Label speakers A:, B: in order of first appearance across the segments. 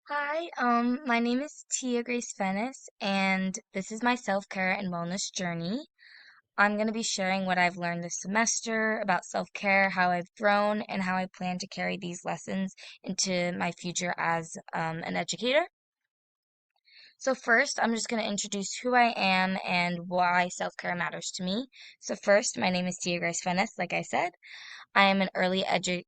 A: Hi, my name is Tia Grace Fennis, and this is my self-care and wellness journey. I'm going to be sharing what I've learned this semester about self-care, how I've grown, and how I plan to carry these lessons into my future as an educator. So first, I'm just going to introduce who I am and why self-care matters to me. So first, my name is Tia Grace Fennis, like I said. I am an early education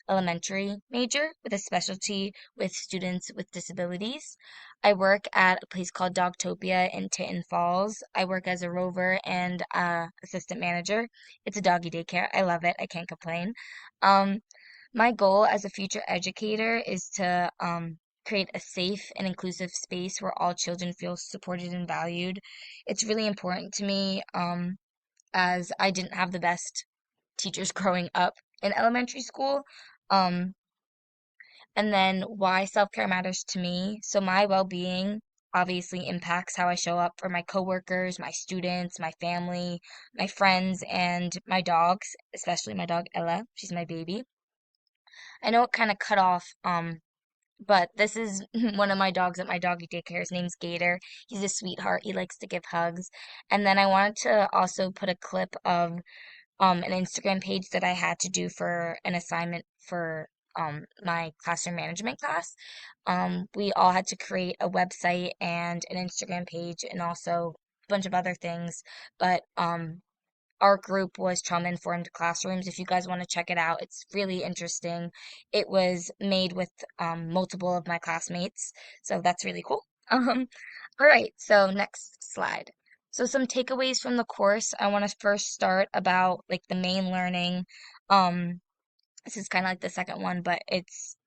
A: elementary major with a specialty with students with disabilities. I work at a place called Dogtopia in Tinton Falls. I work as a rover and assistant manager. It's a doggy daycare. I love it. I can't complain. Um, my goal as a future educator is to create a safe and inclusive space where all children feel supported and valued. It's really important to me as I didn't have the best teachers growing up in elementary school. Um, and then why self-care matters to me. So my well-being obviously impacts how I show up for my coworkers, my students, my family, my friends, and my dogs, especially my dog Ella. She's my baby. I know it kind of cut off, but this is one of my dogs at my doggy daycare. His name's Gator. He's a sweetheart. He likes to give hugs. And then I wanted to also put a clip of an Instagram page that I had to do for an assignment for my classroom management class. We all had to create a website and an Instagram page and also a bunch of other things. But our group was Trauma Informed Classrooms. If you guys want to check it out, it's really interesting. It was made with multiple of my classmates, so that's really cool. All right, so next slide. So some takeaways from the course. I want to first start about like the main learning. Um, this is kind of like the second one, but it's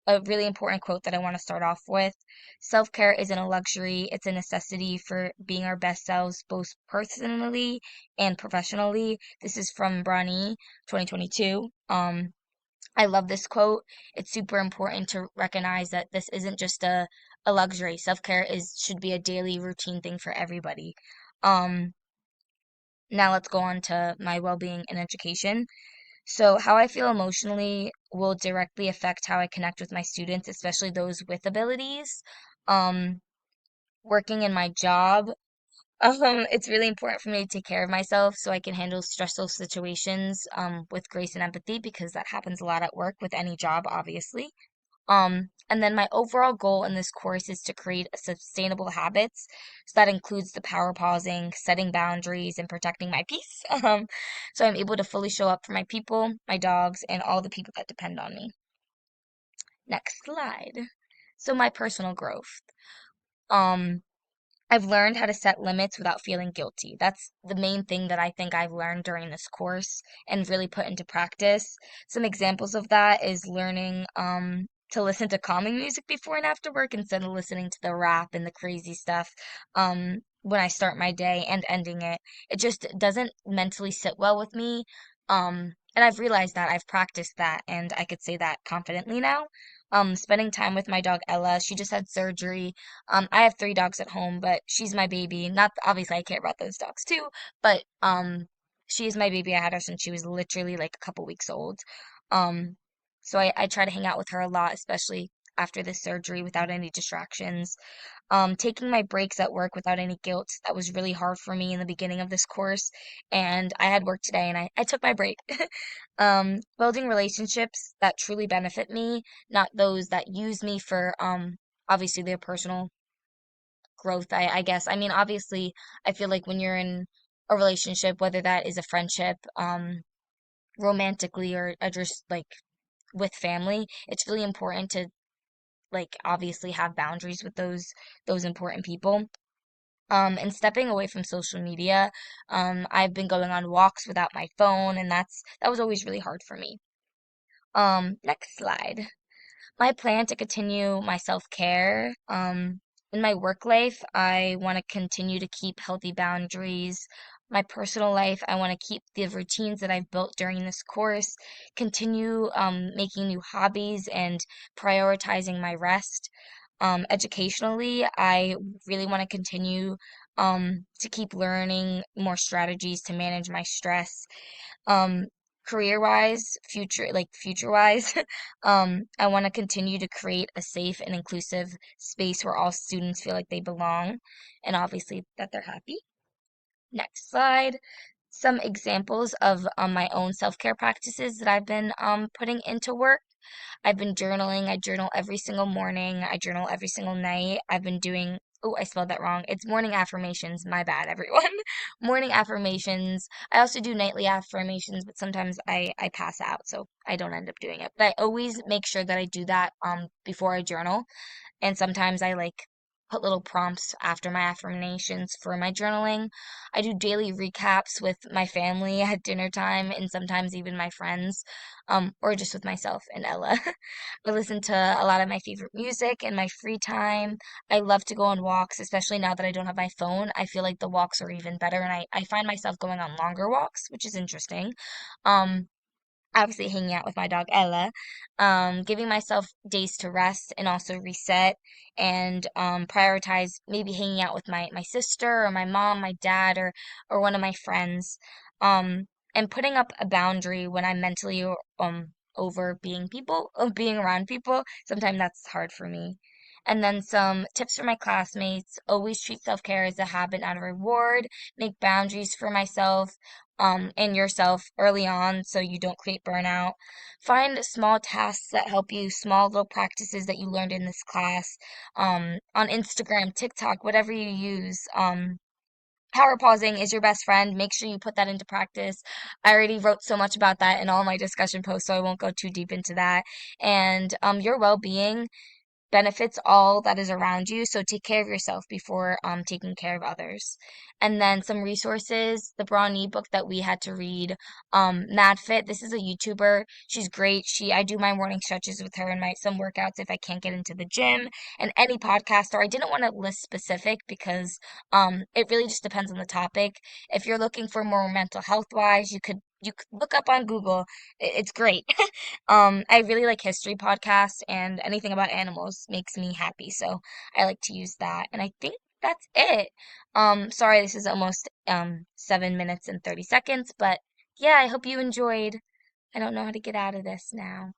A: a really important quote that I want to start off with. Self-care isn't a luxury, it's a necessity for being our best selves, both personally and professionally. This is from Bronnie, 2022. I love this quote. It's super important to recognize that this isn't just a luxury. Self-care is should be a daily routine thing for everybody. Um, Now let's go on to my well-being and education. So, how I feel emotionally will directly affect how I connect with my students, especially those with abilities. Um, Working in my job, it's really important for me to take care of myself so I can handle stressful situations with grace and empathy because that happens a lot at work with any job, obviously. And then my overall goal in this course is to create a sustainable habits. So that includes the power pausing, setting boundaries, and protecting my peace. So I'm able to fully show up for my people, my dogs, and all the people that depend on me. Next slide. So my personal growth. Um, I've learned how to set limits without feeling guilty. That's the main thing that I think I've learned during this course and really put into practice. Some examples of that is learning to listen to calming music before and after work instead of listening to the rap and the crazy stuff when I start my day and ending it. It just doesn't mentally sit well with me. And I've realized that I've practiced that and I could say that confidently now. Spending time with my dog Ella, she just had surgery. I have three dogs at home, but she's my baby. Not obviously I care about those dogs too, but she is my baby. I had her since she was literally like a couple weeks old. Um, so I try to hang out with her a lot, especially after this surgery without any distractions. Taking my breaks at work without any guilt. That was really hard for me in the beginning of this course. And I had work today and I took my break. Building relationships that truly benefit me, not those that use me for obviously their personal growth, I guess. I mean, obviously, I feel like when you're in a relationship, whether that is a friendship, romantically or just like with family, it's really important to like obviously have boundaries with those important people. And stepping away from social media. I've been going on walks without my phone, and that was always really hard for me. Next slide. My plan to continue my self-care. In my work life, I want to continue to keep healthy boundaries. My personal life, I want to keep the routines that I've built during this course, continue making new hobbies and prioritizing my rest. Educationally, I really want to continue to keep learning more strategies to manage my stress. Um, career-wise, future-wise, I want to continue to create a safe and inclusive space where all students feel like they belong and obviously that they're happy. Next slide. Some examples of my own self-care practices that I've been putting into work. I've been journaling. I journal every single morning. I journal every single night. I've been doing, oh, I spelled that wrong. It's morning affirmations. My bad, everyone. Morning affirmations. I also do nightly affirmations, but sometimes I pass out, so I don't end up doing it. But I always make sure that I do that before I journal. And sometimes I like put little prompts after my affirmations for my journaling. I do daily recaps with my family at dinner time and sometimes even my friends, or just with myself and Ella. I listen to a lot of my favorite music in my free time. I love to go on walks, especially now that I don't have my phone. I feel like the walks are even better, and I find myself going on longer walks, which is interesting. Um, Obviously hanging out with my dog Ella, giving myself days to rest and also reset and prioritize maybe hanging out with my sister or my mom, my dad, or one of my friends, and putting up a boundary when I'm mentally over being around people. Sometimes that's hard for me. And then some tips for my classmates. Always treat self-care as a habit, not a reward. Make boundaries for myself and yourself early on so you don't create burnout. Find small tasks that help you, small little practices that you learned in this class, on Instagram, TikTok, whatever you use. Power pausing is your best friend. Make sure you put that into practice. I already wrote so much about that in all my discussion posts, so I won't go too deep into that. And your well-being benefits all that is around you. So take care of yourself before taking care of others. And then some resources, the Braun ebook that we had to read, MadFit. This is a YouTuber. She's great. I do my morning stretches with her and my some workouts if I can't get into the gym. And any podcaster, I didn't want to list specific because it really just depends on the topic. If you're looking for more mental health wise, you could look up on Google. It's great. I really like history podcasts and anything about animals makes me happy, so I like to use that. And I think that's it. Sorry, this is almost 7 minutes and 30 seconds, but yeah, I hope you enjoyed. I don't know how to get out of this now.